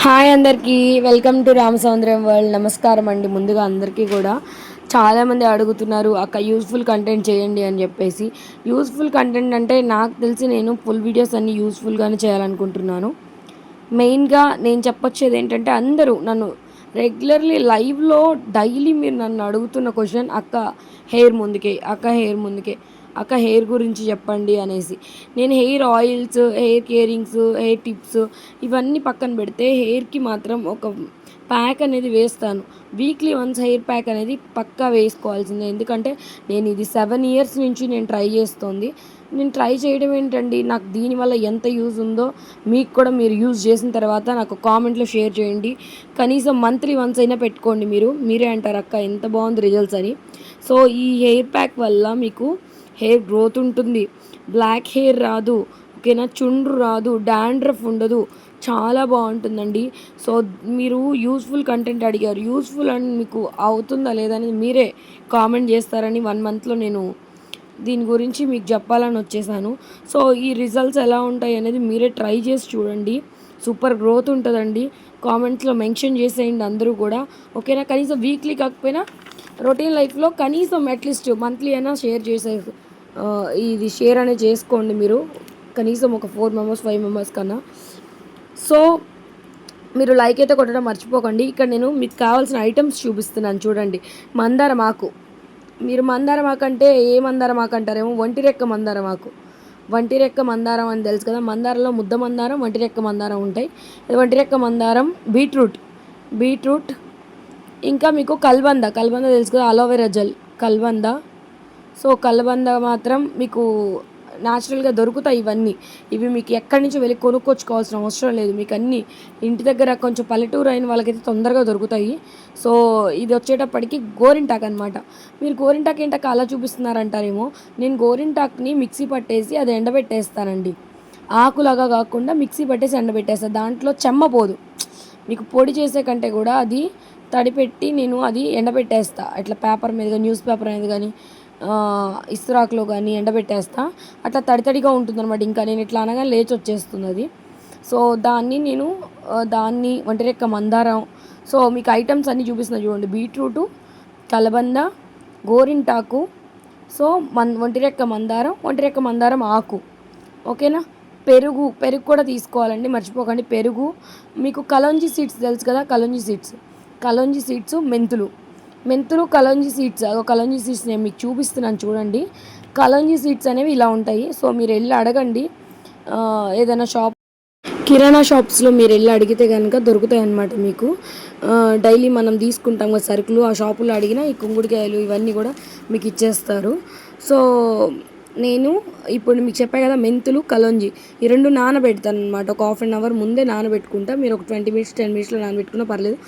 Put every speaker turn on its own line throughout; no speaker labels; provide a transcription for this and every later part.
Hi అందరికీ, welcome to Ramasamudram world. నమస్కారం అండి. ముందుగా అందరికీ కూడా చాలామంది అడుగుతున్నారు అక్క యూస్ఫుల్ కంటెంట్ చేయండి అని చెప్పేసి. యూస్ఫుల్ కంటెంట్ అంటే నాకు తెలిసి నేను ఫుల్ వీడియోస్ అన్నీ యూస్ఫుల్గానే చేయాలనుకుంటున్నాను. మెయిన్గా నేను చెప్పొచ్చేది ఏంటంటే, అందరూ నన్ను రెగ్యులర్లీ లైవ్లో డైలీ మీరు నన్ను అడుగుతున్న క్వశ్చన్, అక్క హెయిర్ ముందుకే, అక్క హెయిర్ ముందుకే, అక్క హెయిర్ గురించి చెప్పండి అనేసి. నేను hair oils, hair CARINGS, hair tips ఇవన్నీ పక్కన పెడితే హెయిర్కి మాత్రం ఒక ప్యాక్ అనేది వేస్తాను. వీక్లీ వన్స్ హెయిర్ ప్యాక్ అనేది పక్కా వేసుకోవాల్సిందే. ఎందుకంటే నేను ఇది 7 ఇయర్స్ నుంచి నేను ట్రై చేస్తోంది. నేను ట్రై చేయడం ఏంటండి, నాకు దీనివల్ల ఎంత యూజ్ ఉందో మీకు కూడా మీరు యూజ్ చేసిన తర్వాత నాకు కామెంట్లో షేర్ చేయండి. కనీసం మంత్లీ వన్స్ అయినా పెట్టుకోండి. మీరే అంటారు అక్క ఎంత బాగుంది రిజల్ట్స్ అని. సో ఈ హెయిర్ ప్యాక్ వల్ల మీకు హెయిర్ గ్రోత్ ఉంటుంది, బ్లాక్ హెయిర్ రాదు, ఓకేనా, చుండ్రు రాదు, డాండ్రఫ్ ఉండదు, చాలా బాగుంటుందండి. సో మీరు యూస్ఫుల్ కంటెంట్ అడిగారు, యూస్ఫుల్ అని మీకు అవుతుందా లేదా అనేది మీరే కామెంట్ చేస్తారని 1 మంత్లో నేను దీని గురించి మీకు చెప్పాలని వచ్చేసాను. సో ఈ రిజల్ట్స్ ఎలా ఉంటాయి అనేది మీరే ట్రై చేసి చూడండి. సూపర్ గ్రోత్ ఉంటుందండి. కామెంట్స్లో మెన్షన్ చేసేయండి అందరూ కూడా, ఓకేనా. కనీసం వీక్లీ కాకపోయినా రొటీన్ లైఫ్లో కనీసం అట్లీస్ట్ మంత్లీ అయినా షేర్ చేసే ఇది షేర్ అనేది చేసుకోండి మీరు, కనీసం ఒక 4 మెంబర్స్ 5 మెంబర్స్ కన్నా. సో మీరు లైక్ అయితే కొట్టడం మర్చిపోకండి. ఇక్కడ నేను మీకు కావాల్సిన ఐటమ్స్ చూపిస్తున్నాను చూడండి. మందారం ఆకు, మీరు మందారం ఆకు అంటే ఏ మందారం ఆకు అంటారేమో, ఒంటిరెక్క మందారం ఆకు. ఒంటిరెక్క మందారం అని తెలుసు కదా, మందారంలో ముద్ద మందారం, ఒంటిరెక్క మందారం ఉంటాయి. ఒంటిరెక్క మందారం, బీట్రూట్, ఇంకా మీకు కల్బంద తెలుసు కదా, అలోవెరా జెల్, కల్బంద. సో కలబంద మాత్రం మీకు న్యాచురల్గా దొరుకుతాయి. ఇవి మీకు ఎక్కడి నుంచి వెళ్ళి కొనుక్కొచ్చుకోవాల్సిన అవసరం లేదు. మీకు అన్నీ ఇంటి దగ్గర, కొంచెం పల్లెటూరు అయిన వాళ్ళకైతే తొందరగా దొరుకుతాయి. సో ఇది వచ్చేటప్పటికి గోరింటాకు అనమాట. మీరు గోరింటాకు ఏంటక్క అలా చూపిస్తున్నారంటారేమో, నేను గోరింటాకుని మిక్సీ పట్టేసి అది ఎండబెట్టేస్తానండి. ఆకులాగా కాకుండా మిక్సీ పట్టేసి ఎండబెట్టేస్తాను. దాంట్లో చెమ్మపోదు. మీకు పొడి చేసే కంటే కూడా అది తడిపెట్టి నేను అది ఎండబెట్టేస్తా. ఇట్లా పేపర్ మీద కానీ, న్యూస్ పేపర్ అనేది కానీ, ఇస్త్రాకులో కానీ ఎండబెట్టేస్తా. అట్లా తడితడిగా ఉంటుందన్నమాట. ఇంకా నేను ఇట్లా అనగా లేచి వచ్చేస్తుంది అది. సో దాన్ని ఒంటిరెక్క మందారం. సో మీకు ఐటమ్స్ అన్నీ చూపిస్తున్నా చూడండి. బీట్రూటు, కలబంద, గోరింటాకు, సో ఒంటిరెక్క మందారం ఆకు, ఓకేనా. పెరుగు కూడా తీసుకోవాలండి, మర్చిపోకండి. పెరుగు, మీకు కలోంజీ సీడ్స్ తెలుసు కదా, కలోంజీ సీడ్స్, మెంతులు, కలోంజీ సీడ్స్ నేను మీకు చూపిస్తున్నాను చూడండి. కలోంజీ సీడ్స్ అనేవి ఇలా ఉంటాయి. సో మీరు వెళ్ళి అడగండి. ఏదైనా కిరాణా షాప్స్లో మీరు వెళ్ళి అడిగితే కనుక దొరుకుతాయి అన్నమాట మీకు. డైలీ మనం తీసుకుంటాం కదా సరుకులు, ఆ షాపులో అడిగినా ఈ కుంగుడికాయలు ఇవన్నీ కూడా మీకు ఇచ్చేస్తారు. సో నేను ఇప్పుడు మీకు చెప్పా కదా, మెంతులు, కలోంజీ ఈ 2 నానబెడతాను అనమాట. ఒక 1/2 అవర్ ముందే నానబెట్టుకుంటా. మీరు ఒక 20 మినిట్స్ 10 మినిట్స్లో నానబెట్టుకున్నా పర్లేదు.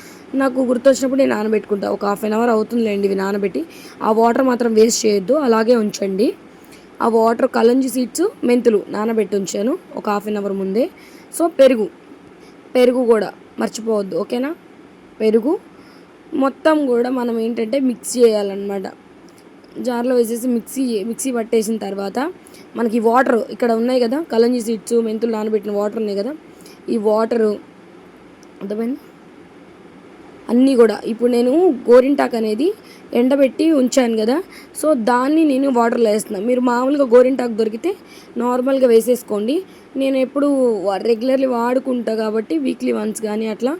నాకు గుర్తొచ్చినప్పుడు నేను నానబెట్టుకుంటా. ఒక 1/2 అవర్ అవుతుందిలేండి ఇవి నానబెట్టి. ఆ వాటర్ మాత్రం వేస్ట్ చేయొద్దు, అలాగే ఉంచండి. ఆ వాటర్, కలోంజీ సీడ్స్, మెంతులు నానబెట్టి ఉంచాను ఒక 1/2 అవర్ ముందే. సో పెరుగు కూడా మర్చిపోవద్దు, ఓకేనా. పెరుగు మొత్తం కూడా మనం ఏంటంటే మిక్స్ చేయాలన్నమాట. జార్లో వేసేసి మిక్సీ పట్టేసిన తర్వాత మనకి వాటర్ ఇక్కడ ఉన్నాయి కదా, కలంజీ సీడ్స్, మెంతులు నానబెట్టిన వాటర్ ఉన్నాయి కదా, ఈ వాటరు అర్థమైంది అన్నీ కూడా. ఇప్పుడు నేను గోరింటాకు అనేది ఎండబెట్టి ఉంచాను కదా, సో దాన్ని నేను వాటర్లో వేస్తున్నాను. మీరు మామూలుగా గోరింటాకు దొరికితే నార్మల్గా వేసేసుకోండి. నేను ఎప్పుడు రెగ్యులర్లీ వాడుకుంటా కాబట్టి వీక్లీ వన్స్ కానీ అట్లా.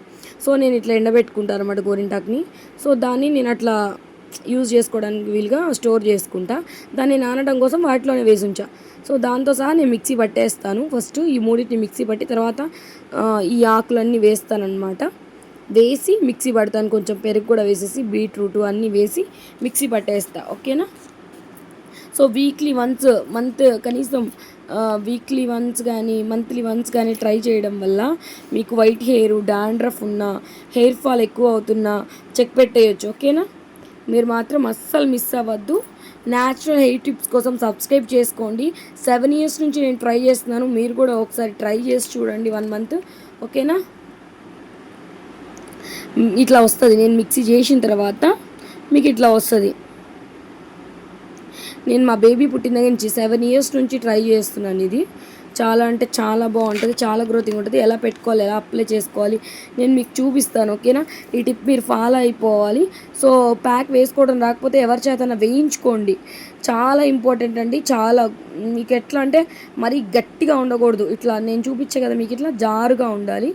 సో నేను ఇట్లా ఎండబెట్టుకుంటాను అనమాట గోరింటాకుని. సో దాన్ని నేను అట్లా యూజ్ చేసుకోవడానికి వీలుగా స్టోర్ చేసుకుంటా. దాన్ని నానడం కోసం వాటిలోనే వేసి ఉంచా. సో దాంతో సహా నేను మిక్సీ పట్టేస్తాను. ఫస్ట్ ఈ మూడింటిని మిక్సీ పట్టి తర్వాత ఈ ఆకులన్నీ వేస్తానన్నమాట. వేసి మిక్సీ పడతాను. కొంచెం పెరుగు కూడా వేసేసి బీట్రూట్ అన్నీ వేసి మిక్సీ పట్టేస్తా, ఓకేనా. సో వీక్లీ వన్స్, కనీసం వీక్లీ వన్స్ కానీ మంత్లీ వన్స్ కానీ ట్రై చేయడం వల్ల మీకు వైట్ హెయిర్, డాండ్రఫ్ ఉన్నా, హెయిర్ ఫాల్ ఎక్కువ అవుతున్నా చెక్ పెట్టేయచ్చు, ఓకేనా. మీరు మాత్రం అస్సలు మిస్ అవ్వద్దు. న్యాచురల్ హెయిర్ టిప్స్ కోసం సబ్స్క్రైబ్ చేసుకోండి. 7 ఇయర్స్ నుంచి నేను ట్రై చేస్తున్నాను. మీరు కూడా ఒకసారి ట్రై చేసి చూడండి 1 మంత్, ఓకేనా. ఇట్లా వస్తుంది. నేను మిక్సీ చేసిన తర్వాత మీకు ఇట్లా వస్తుంది. నేను మా బేబీ పుట్టిన దగ్గర నుంచి 7 ఇయర్స్ నుంచి ట్రై చేస్తున్నాను. ఇది చాలా అంటే చాలా బాగుంటుంది, చాలా గ్రోతింగ్ ఉంటుంది. ఎలా పెట్టుకోవాలి, ఎలా అప్లై చేసుకోవాలి నేను మీకు చూపిస్తాను, ఓకేనా? ఈ టిప్ మీరు ఫాలో అయిపోవాలి. సో ప్యాక్ వేసుకోవడం రాకపోతే ఎవరి చేతన వేయించుకోండి, చాలా ఇంపార్టెంట్ అండి. చాలా మీకు ఎట్లా అంటే మరీ గట్టిగా ఉండకూడదు, ఇట్లా నేను చూపించే కదా మీకు ఇట్లా జారుగా ఉండాలి.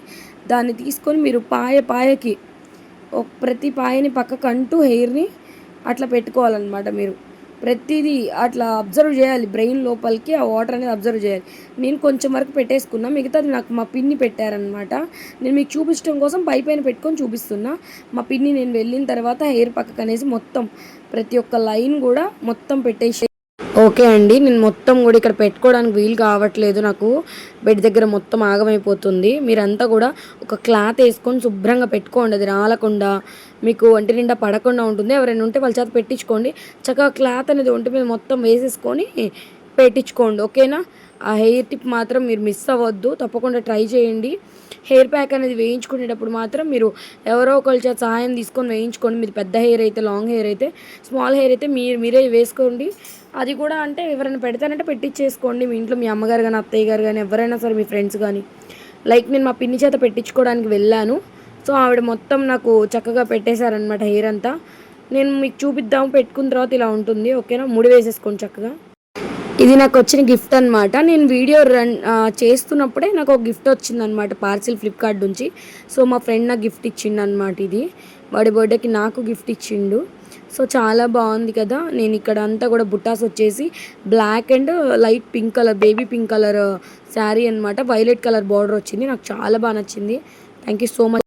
దాన్ని తీసుకొని మీరు పాయకి ప్రతి పాయని పక్కకు అంటూ హెయిర్ని అట్లా పెట్టుకోవాలన్నమాట. మీరు ప్రతిదీ అట్లా అబ్జర్వ్ చేయాలి, బ్రెయిన్ లోపలికి ఆ వాటర్ అనేది అబ్జర్వ్ చేయాలి. నేను కొంచెం వరకు పెట్టేసుకున్నా, మిగతాది నాకు మా పిన్ని పెట్టారనమాట. నేను మీకు చూపించడం కోసం పైన పెట్టుకొని చూపిస్తున్నా. మా పిన్ని నేను వెళ్ళిన తర్వాత హెయిర్ పక్కకు అనేసి మొత్తం ప్రతి ఒక్క లైన్ కూడా మొత్తం పెట్టేసి, ఓకే అండి. నేను మొత్తం కూడా ఇక్కడ పెట్టుకోవడానికి వీలు కావట్లేదు, నాకు బెడ్ దగ్గర మొత్తం ఆగమైపోతుంది. మీరంతా కూడా ఒక క్లాత్ వేసుకొని శుభ్రంగా పెట్టుకోండి, అది రాలకుండా మీకు ఒంటి నిండా పడకుండా ఉంటుంది. ఎవరైనా ఉంటే వాళ్ళ చేత పెట్టించుకోండి. చక్కగా క్లాత్ అనేది ఒంటి మీద మొత్తం వేసేసుకొని పెట్టించుకోండి, ఓకేనా? ఆ హెయిర్ టిప్ మాత్రం మీరు మిస్ అవ్వద్దు, తప్పకుండా ట్రై చేయండి. హెయిర్ ప్యాక్ అనేది వేయించుకునేటప్పుడు మాత్రం మీరు ఎవరో ఒకరి చేత సహాయం తీసుకొని వేయించుకోండి. మీరు పెద్ద హెయిర్ అయితే, లాంగ్ హెయిర్ అయితే, స్మాల్ హెయిర్ అయితే మీరే వేసుకోండి. అది కూడా అంటే ఎవరైనా పెడతానంటే పెట్టించేసుకోండి. మీ ఇంట్లో మీ అమ్మగారు కానీ, అత్తయ్య గారు కానీ, ఎవరైనా సరే, మీ ఫ్రెండ్స్ కానీ. లైక్ నేను మా పిన్ని చేత పెట్టించుకోవడానికి వెళ్ళాను. సో ఆవిడ మొత్తం నాకు చక్కగా పెట్టేశారనమాట హెయిర్ అంతా. నేను మీకు చూపిద్దాము, పెట్టుకున్న తర్వాత ఇలా ఉంటుంది, ఓకేనా? ముడి వేసేసుకోండి చక్కగా. ఇది నాకు వచ్చిన గిఫ్ట్ అనమాట. నేను వీడియో చేస్తున్నప్పుడే నాకు ఒక గిఫ్ట్ వచ్చిందనమాట పార్సిల్ ఫ్లిప్కార్ట్ నుంచి. సో మా ఫ్రెండ్ నాకు గిఫ్ట్ ఇచ్చిండు అనమాట. ఇది వాడి బర్త్డేకి నాకు గిఫ్ట్ ఇచ్చిండు. సో చాలా బాగుంది కదా. నేను ఇక్కడ అంతా కూడా బుట్టాస్ వచ్చేసి black and light pink colour, baby pink colour sari అనమాట. వైలెట్ కలర్ బార్డర్ వచ్చింది, నాకు చాలా బాగా నచ్చింది. Thank you so much.